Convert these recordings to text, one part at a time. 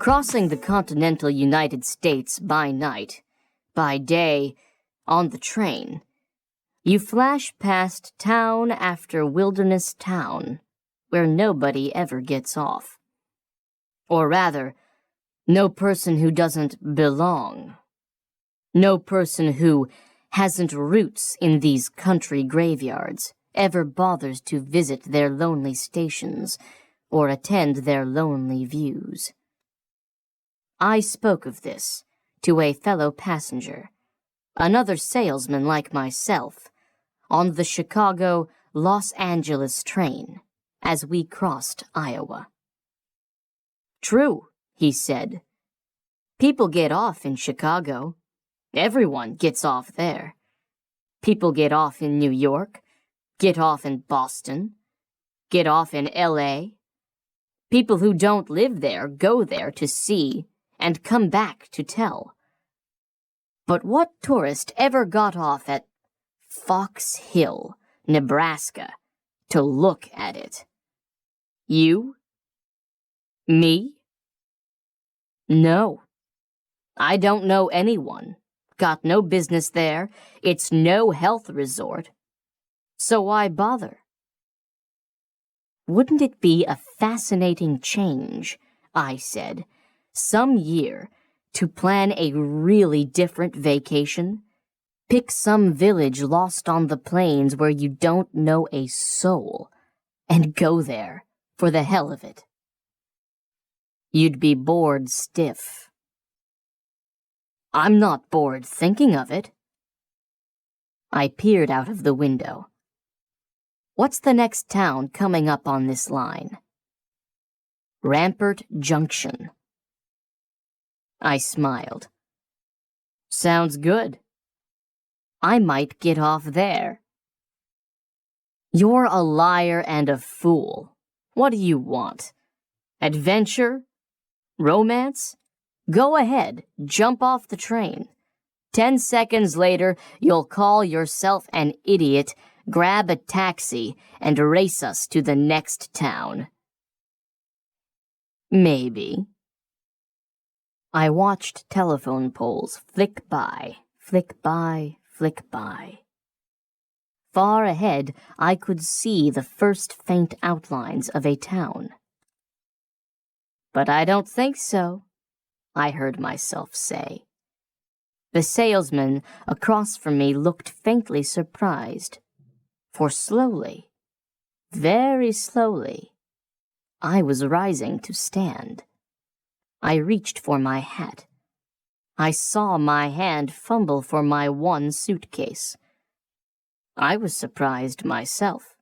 Crossing the continental United States by night, by day, on the train, you flash past town after wilderness town, where nobody ever gets off. Or rather, no person who doesn't belong. No person who hasn't roots in these country graveyards ever bothers to visit their lonely stations or attend their lonely views. I spoke of this to a fellow passenger, another salesman like myself, on the Chicago-Los Angeles train as we crossed Iowa. "True," he said. "People get off in Chicago. Everyone gets off there. People get off in New York, get off in Boston, get off in L.A. People who don't live there go there to see and come back to tell. But what tourist ever got off at Fox Hill, Nebraska, to look at it? You? Me? No. I don't know anyone. Got no business there. It's no health resort. So why bother?" "Wouldn't it be a fascinating change," I said, "some year to plan a really different vacation? Pick some village lost on the plains where you don't know a soul, and go there for the hell of it." "You'd be bored stiff." "I'm not bored thinking of it." I peered out of the window. "What's the next town coming up on this line?" "Rampart Junction." I smiled. "Sounds good. I might get off there." "You're a liar and a fool. What do you want? Adventure? Romance? Go ahead, jump off the train. 10 seconds later, you'll call yourself an idiot, grab a taxi, and race us to the next town." "Maybe." I watched telephone poles flick by, flick by, flick by. Far ahead, I could see the first faint outlines of a town. "But I don't think so," I heard myself say. The salesman across from me looked faintly surprised, for slowly, very slowly, I was rising to stand. I reached for my hat. I saw my hand fumble for my one suitcase. I was surprised myself.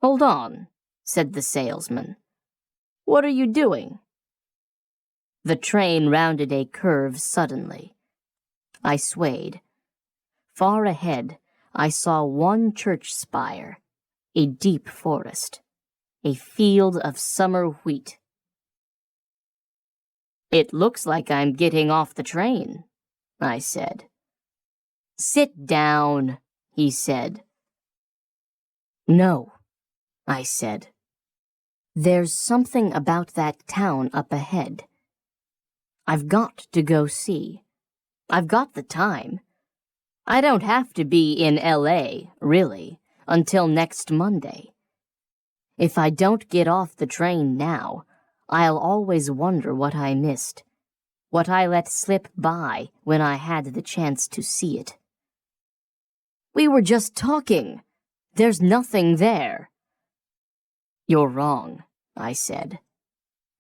"Hold on," said the salesman. "What are you doing?" The train rounded a curve suddenly. I swayed. Far ahead, I saw one church spire, a deep forest, a field of summer wheat. "It looks like I'm getting off the train," I said. "Sit down," he said. "No," I said. "There's something about that town up ahead. I've got to go see. I've got the time. I don't have to be in L.A., really, until next Monday. If I don't get off the train now, I'll always wonder what I missed, what I let slip by when I had the chance to see it." "We were just talking. There's nothing there." "You're wrong," I said.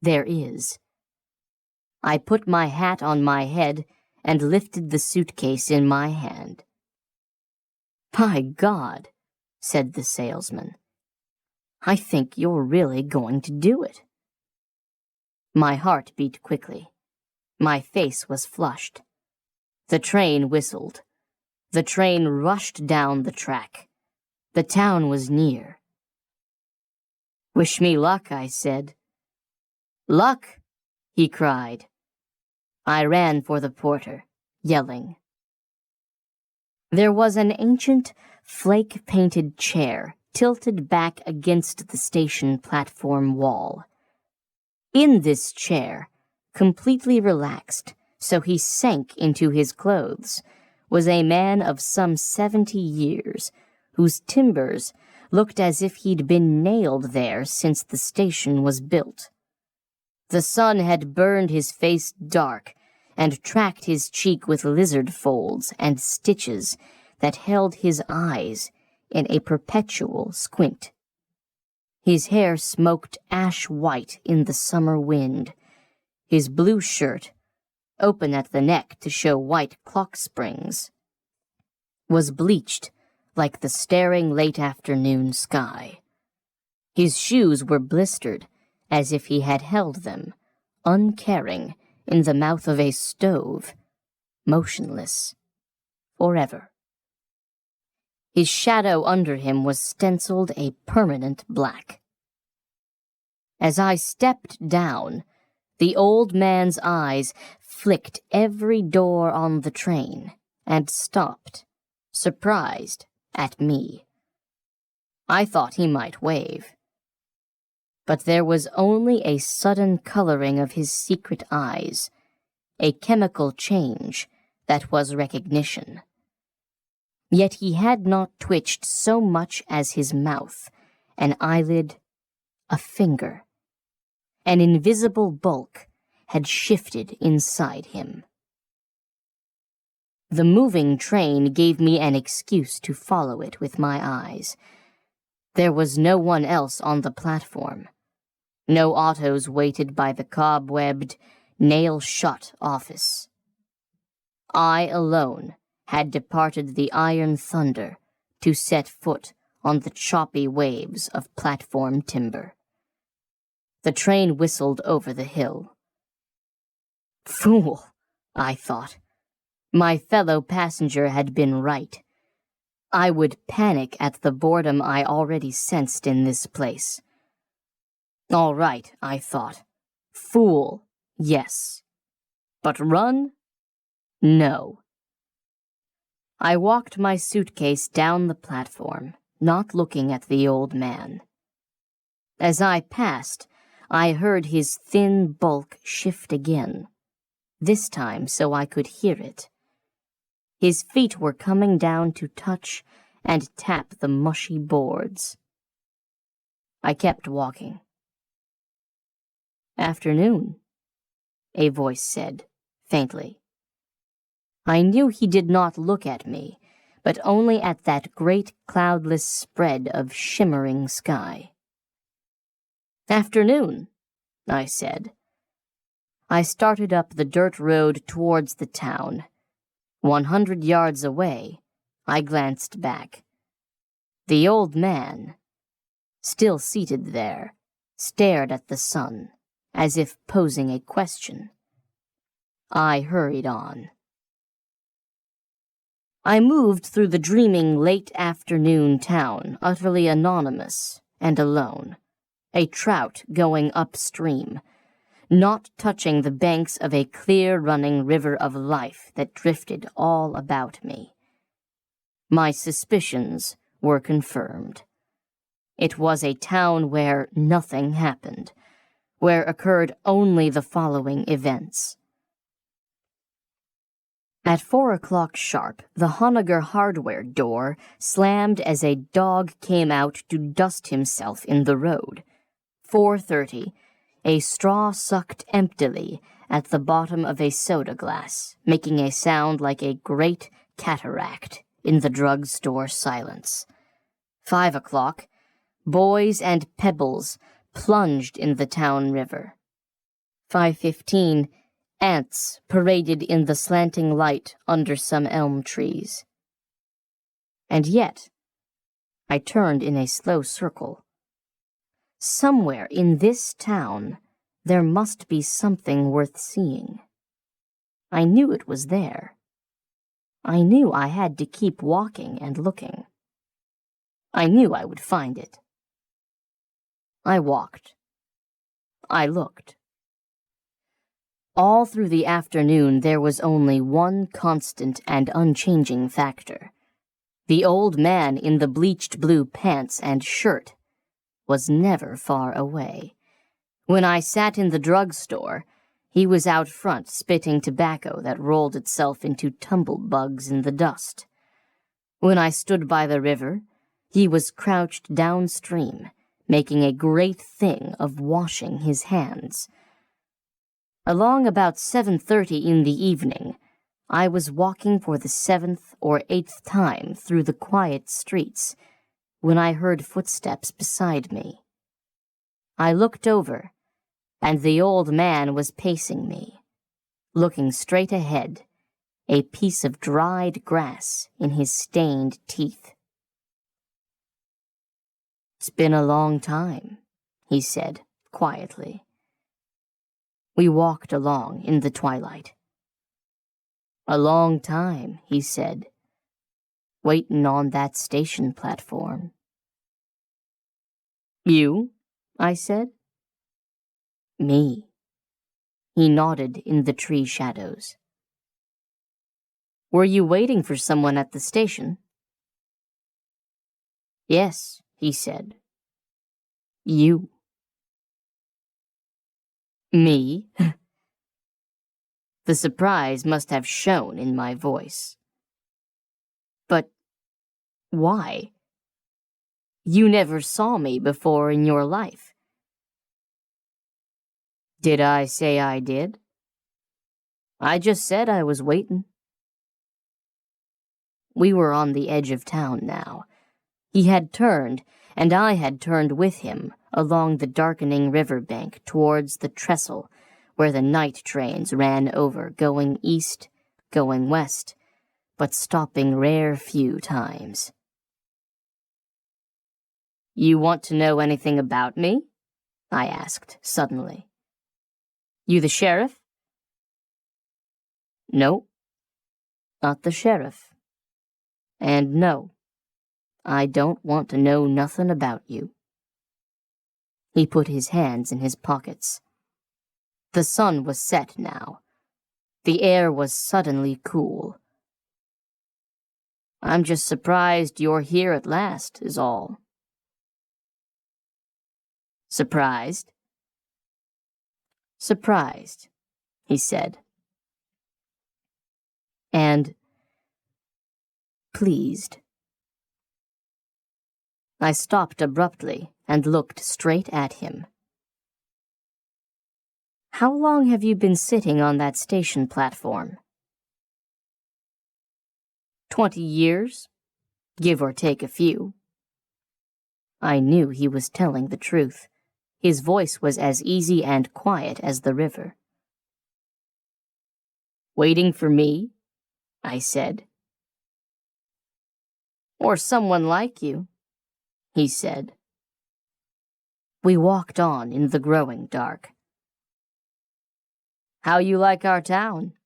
"There is." I put my hat on my head and lifted the suitcase in my hand. "By God," said the salesman. "I think you're really going to do it." My heart beat quickly. My face was flushed. The train whistled. The train rushed down the track. The town was near. "Wish me luck," I said. "Luck!" he cried. I ran for the porter, yelling. There was an ancient, flake-painted chair tilted back against the station platform wall. In this chair, completely relaxed, so he sank into his clothes, was a man of some 70 years, whose timbers looked as if he'd been nailed there since the station was built. The sun had burned his face dark and tracked his cheek with lizard folds and stitches that held his eyes in a perpetual squint. His hair smoked ash-white in the summer wind. His blue shirt, open at the neck to show white clock springs, was bleached like the staring late-afternoon sky. His shoes were blistered as if he had held them, uncaring, in the mouth of a stove, motionless, forever. His shadow under him was stenciled a permanent black. As I stepped down, the old man's eyes flicked every door on the train and stopped, surprised at me. I thought he might wave. But there was only a sudden coloring of his secret eyes, a chemical change that was recognition. Yet he had not twitched so much as his mouth, an eyelid, a finger. An invisible bulk had shifted inside him. The moving train gave me an excuse to follow it with my eyes. There was no one else on the platform. No autos waited by the cobwebbed, nail-shut office. I alone had departed the iron thunder to set foot on the choppy waves of platform timber. The train whistled over the hill. Fool, I thought. My fellow passenger had been right. I would panic at the boredom I already sensed in this place. All right, I thought. Fool, yes. But run? No. I walked my suitcase down the platform, not looking at the old man. As I passed, I heard his thin bulk shift again, this time so I could hear it. His feet were coming down to touch and tap the mushy boards. I kept walking. Afternoon, a voice said, faintly. I knew he did not look at me, but only at that great cloudless spread of shimmering sky. Afternoon, I said. I started up the dirt road towards the town. 100 yards away, I glanced back. The old man, still seated there, stared at the sun, as if posing a question. I hurried on. I moved through the dreaming late-afternoon town, utterly anonymous and alone, a trout going upstream, not touching the banks of a clear-running river of life that drifted all about me. My suspicions were confirmed. It was a town where nothing happened, where occurred only the following events. At 4 o'clock sharp, the Honegger hardware door slammed as a dog came out to dust himself in the road. 4:30, a straw sucked emptily at the bottom of a soda glass, making a sound like a great cataract in the drugstore silence. 5 o'clock, boys and pebbles plunged in the town river. 5:15, ants paraded in the slanting light under some elm trees. And yet, I turned in a slow circle. Somewhere in this town, there must be something worth seeing. I knew it was there. I knew I had to keep walking and looking. I knew I would find it. I walked. I looked. All through the afternoon there was only one constant and unchanging factor. The old man in the bleached blue pants and shirt was never far away. When I sat in the drugstore, He was out front spitting tobacco that rolled itself into tumblebugs in the dust. When I stood by the river, he was crouched downstream, making a great thing of washing his hands. Along about 7:30 in the evening, I was walking for the 7th or 8th time through the quiet streets when I heard footsteps beside me. I looked over, and the old man was pacing me, looking straight ahead, a piece of dried grass in his stained teeth. "It's been a long time," he said quietly. We walked along in the twilight. "A long time," he said, "waitin' on that station platform." "You?" I said. "Me." He nodded in the tree shadows. "Were you waiting for someone at the station?" "Yes," he said. "You." "Me?" The surprise must have shown in my voice. "But why? You never saw me before in your life." "Did I say I did?" "I just said I was waiting." We were on the edge of town now. He had turned, and I had turned with him along the darkening river bank towards the trestle where the night trains ran over, going east, going west, but stopping rare few times. "You want to know anything about me?" I asked suddenly. "You the sheriff?" "No, not the sheriff. And no, I don't want to know nothin' about you." He put his hands in his pockets. The sun was set now. The air was suddenly cool. "I'm just surprised you're here at last, is all." "Surprised?" "Surprised," he said. "And pleased." I stopped abruptly and looked straight at him. "How long have you been sitting on that station platform?" 20 years, give or take a few." I knew he was telling the truth. His voice was as easy and quiet as the river. "Waiting for me?" I said. "Or someone like you," he said. We walked on in the growing dark. "How you like our town?"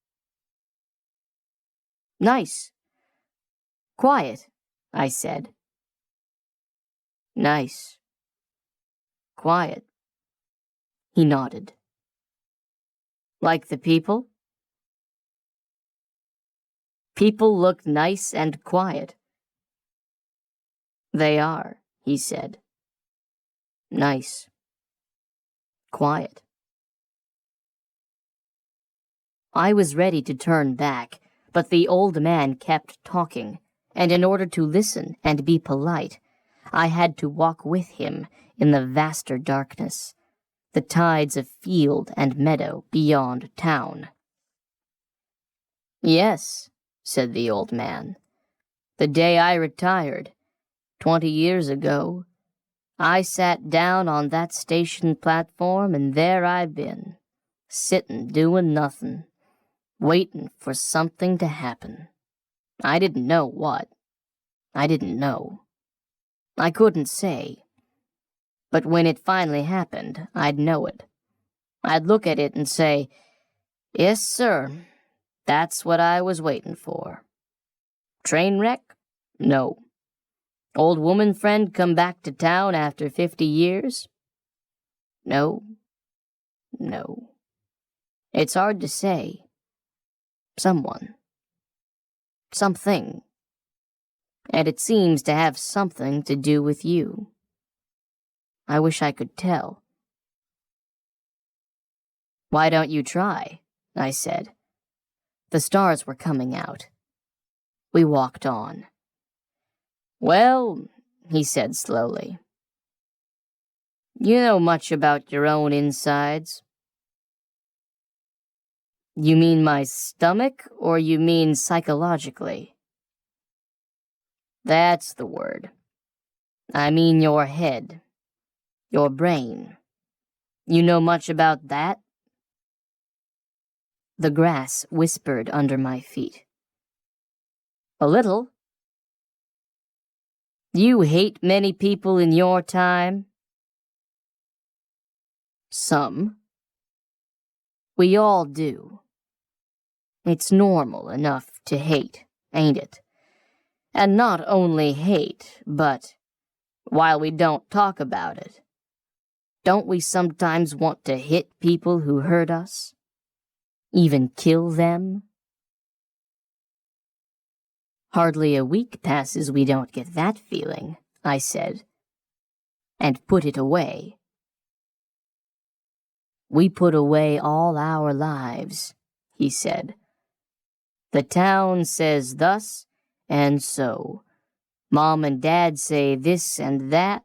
"Nice. Quiet," I said. "Nice. Quiet." He nodded. "Like the people?" "People look nice and quiet." "They are," he said. "Nice. Quiet." I was ready to turn back, but the old man kept talking, and in order to listen and be polite, I had to walk with him in the vaster darkness, the tides of field and meadow beyond town. "Yes," said the old man. "The day I retired, 20 years ago, I sat down on that station platform, and there I've been, sittin' doing nothin', waitin' for something to happen. I didn't know what. I didn't know. I couldn't say. But when it finally happened, I'd know it. I'd look at it and say, 'Yes, sir, that's what I was waiting for.' Train wreck? No. Old woman friend come back to town after 50 years? No. No. It's hard to say. Someone. Something. And it seems to have something to do with you. I wish I could tell." Why don't you try? I said. The stars were coming out. We walked on. Well, he said slowly, you know much about your own insides? You mean my stomach, or you mean psychologically? That's the word. I mean your head, your brain. You know much about that? The grass whispered under my feet. A little. You hate many people in your time? Some. We all do. It's normal enough to hate, ain't it? And not only hate, but, while we don't talk about it, don't we sometimes want to hit people who hurt us? Even kill them? Hardly a week passes we don't get that feeling, I said, and put it away. We put away all our lives, he said. The town says thus and so. Mom and Dad say this and that.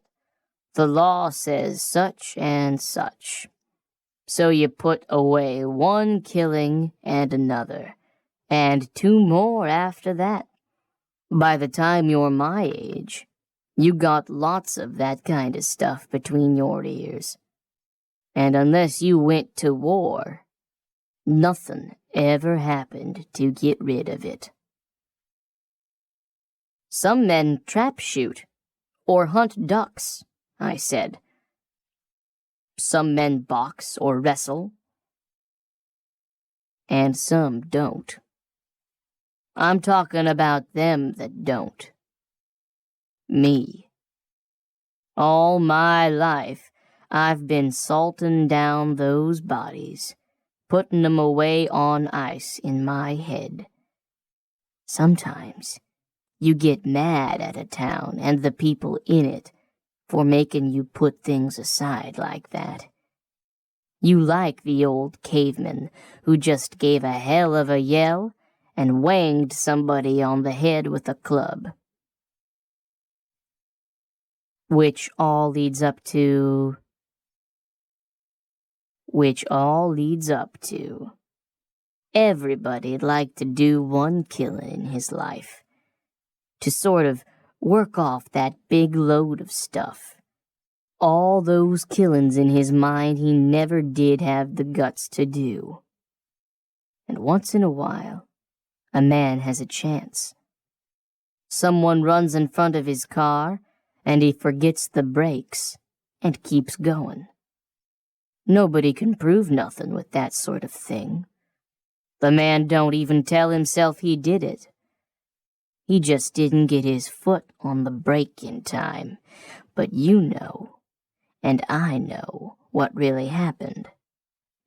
The law says such and such. So you put away one killing and another, and two more after that. By the time you're my age, you got lots of that kind of stuff between your ears. And unless you went to war, nothing ever happened to get rid of it. Some men trap shoot, or hunt ducks, I said. Some men box or wrestle, and some don't. I'm talking about them that don't. Me. All my life, I've been salting down those bodies, putting them away on ice in my head. Sometimes you get mad at a town and the people in it for making you put things aside like that. You like the old caveman who just gave a hell of a yell and wanged somebody on the head with a club. Which all leads up to... Everybody'd like to do one killing in his life, to sort of work off that big load of stuff. All those killings in his mind he never did have the guts to do. And once in a while, a man has a chance. Someone runs in front of his car, and he forgets the brakes and keeps going. Nobody can prove nothing with that sort of thing. The man don't even tell himself he did it. He just didn't get his foot on the brake in time. But you know, and I know what really happened,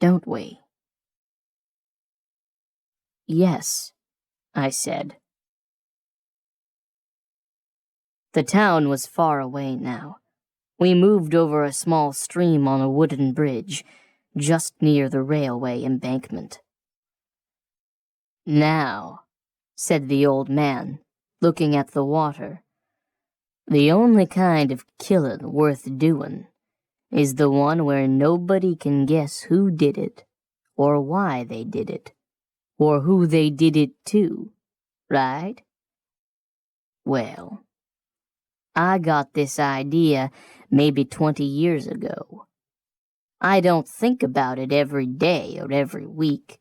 don't we? Yes, I said. The town was far away now. We moved over a small stream on a wooden bridge, just near the railway embankment. Now, said the old man, looking at the water, the only kind of killing worth doing is the one where nobody can guess who did it, or why they did it, or who they did it to, right? Well, I got this idea maybe 20 years ago. I don't think about it every day or every week.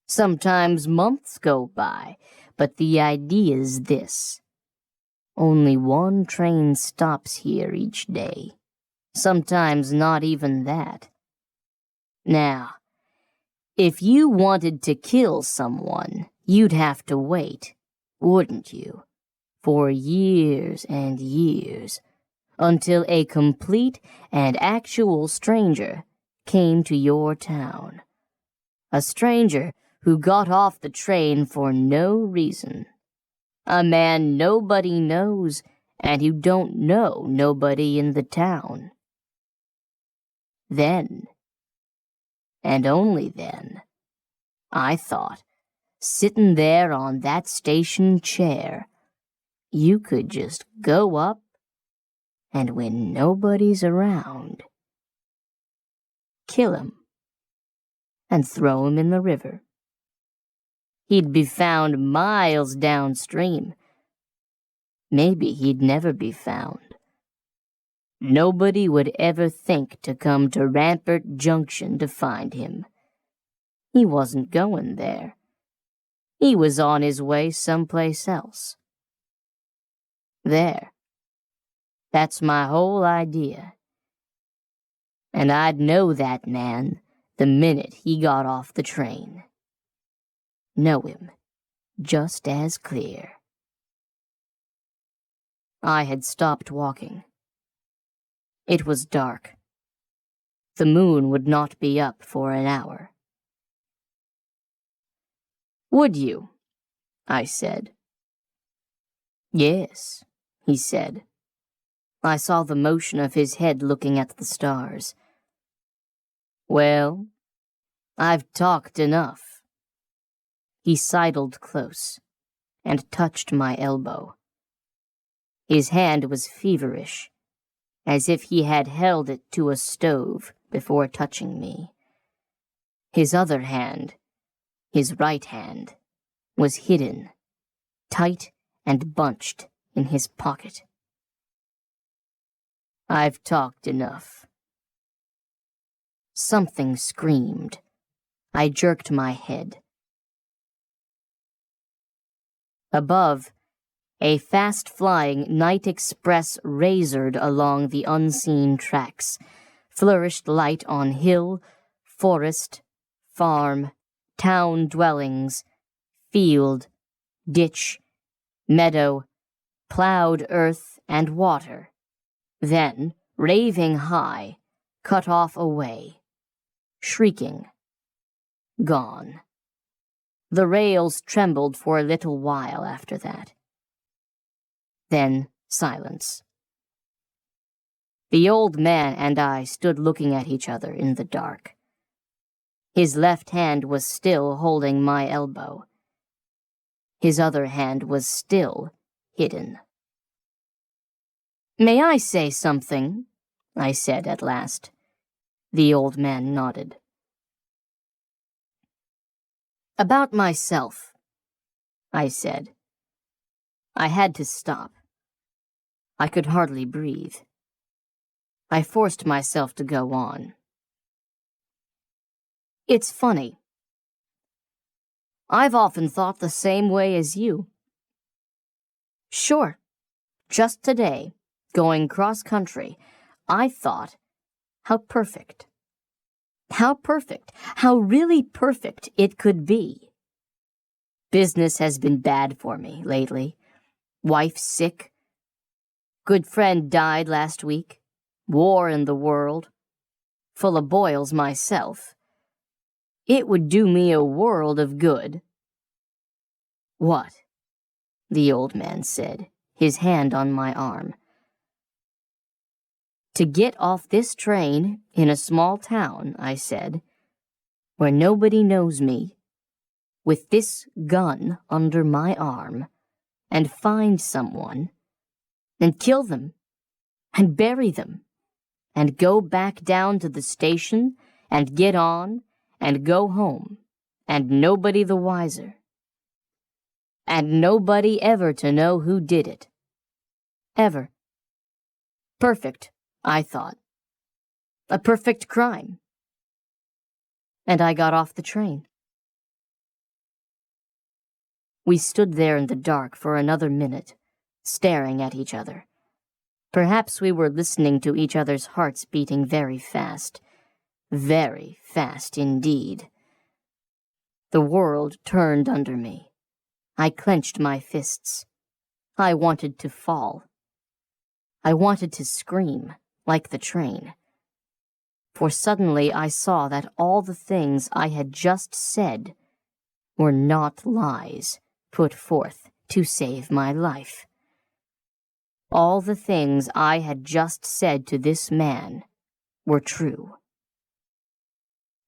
Sometimes months go by, but the idea's this. Only one train stops here each day. Sometimes not even that. Now, if you wanted to kill someone, you'd have to wait, wouldn't you? For years and years, until a complete and actual stranger came to your town. A stranger who got off the train for no reason. A man nobody knows and who don't know nobody in the town. Then and only then, I thought, sittin' there on that station chair, you could just go up, and when nobody's around, kill him and throw him in the river. He'd be found miles downstream. Maybe he'd never be found. Nobody would ever think to come to Rampart Junction to find him. He wasn't going there. He was on his way someplace else. There. That's my whole idea. And I'd know that man the minute he got off the train. Know him just as clear. I had stopped walking. It was dark. The moon would not be up for an hour. Would you? I said. Yes, he said. I saw the motion of his head looking at the stars. Well, I've talked enough. He sidled close and touched my elbow. His hand was feverish, as if he had held it to a stove before touching me. His other hand, his right hand, was hidden, tight and bunched in his pocket. I've talked enough. Something screamed. I jerked my head. Above, a fast-flying night express razored along the unseen tracks, flourished light on hill, forest, farm, town dwellings, field, ditch, meadow, plowed earth and water, then, raving high, cut off away, shrieking, gone. The rails trembled for a little while after that. Then silence. The old man and I stood looking at each other in the dark. His left hand was still holding my elbow. His other hand was still hidden. May I say something? I said at last. The old man nodded. About myself, I said. I had to stop. I could hardly breathe. I forced myself to go on. It's funny. I've often thought the same way as you. Sure, just today, going cross-country, I thought, how perfect. How perfect, how really perfect it could be. Business has been bad for me lately. Wife sick. Good friend died last week. War in the world. Full of boils myself. It would do me a world of good. What? The old man said, his hand on my arm. To get off this train in a small town, I said, where nobody knows me, with this gun under my arm, and find someone, and kill them, and bury them, and go back down to the station, and get on, and go home, and nobody the wiser. And nobody ever to know who did it. Ever. Perfect, I thought. A perfect crime. And I got off the train. We stood there in the dark for another minute, staring at each other. Perhaps we were listening to each other's hearts beating very fast indeed. The world turned under me. I clenched my fists. I wanted to fall. I wanted to scream, like the train. For suddenly I saw that all the things I had just said were not lies put forth to save my life. All the things I had just said to this man were true.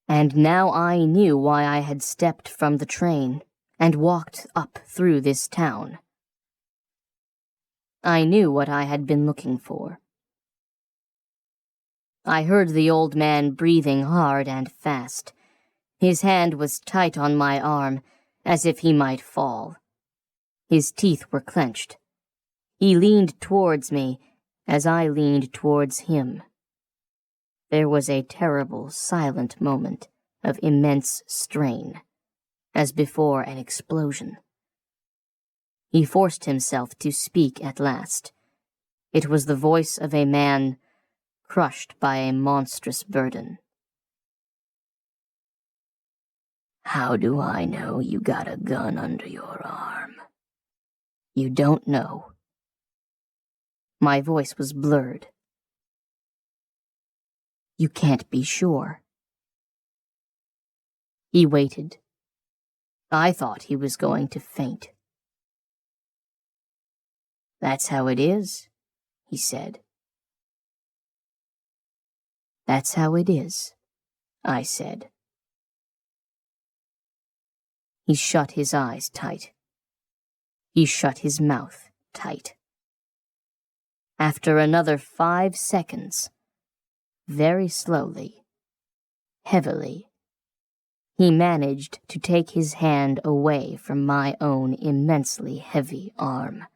And now I knew why I had stepped from the train and walked up through this town. I knew what I had been looking for. I heard the old man breathing hard and fast. His hand was tight on my arm, as if he might fall. His teeth were clenched. He leaned towards me as I leaned towards him. There was a terrible, silent moment of immense strain, as before an explosion. He forced himself to speak at last. It was the voice of a man crushed by a monstrous burden. "How do I know you got a gun under your arm?" "You don't know." My voice was blurred. "You can't be sure." He waited. I thought he was going to faint. "That's how it is," he said. "That's how it is," I said. He shut his eyes tight. He shut his mouth tight. After another 5 seconds, very slowly, heavily, he managed to take his hand away from my own immensely heavy arm.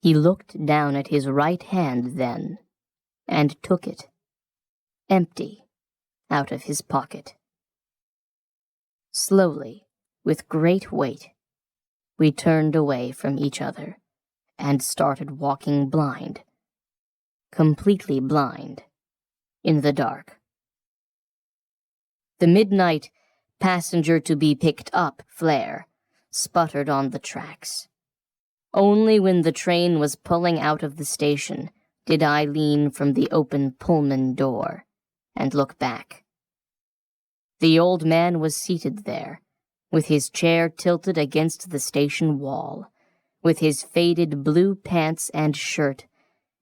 He looked down at his right hand then, and took it, empty, out of his pocket. Slowly, with great weight, we turned away from each other and started walking blind, completely blind, in the dark. The midnight passenger to be picked up flare sputtered on the tracks. Only when the train was pulling out of the station did I lean from the open Pullman door and look back. The old man was seated there, with his chair tilted against the station wall, with his faded blue pants and shirt,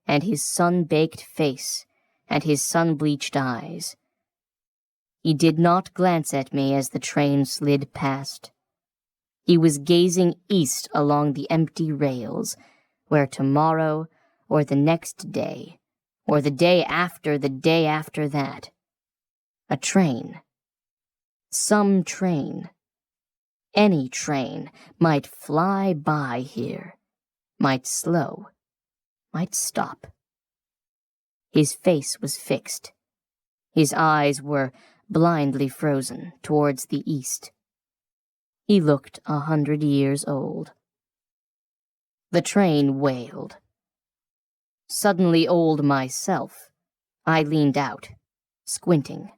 and his sun-baked face, and his sun-bleached eyes. He did not glance at me as the train slid past. He was gazing east along the empty rails, where tomorrow, or the next day, or the day after that, a train, some train, any train, might fly by here, might slow, might stop. His face was fixed. His eyes were blindly frozen towards the east. He looked 100 years old. The train wailed. Suddenly old myself, I leaned out, squinting.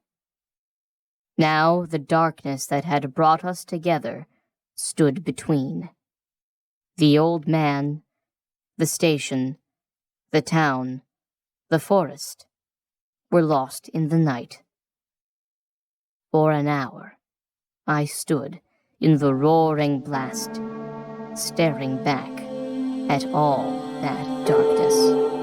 Now the darkness that had brought us together stood between. The old man, the station, the town, the forest, were lost in the night. For an hour, I stood in the roaring blast, staring back at all that darkness.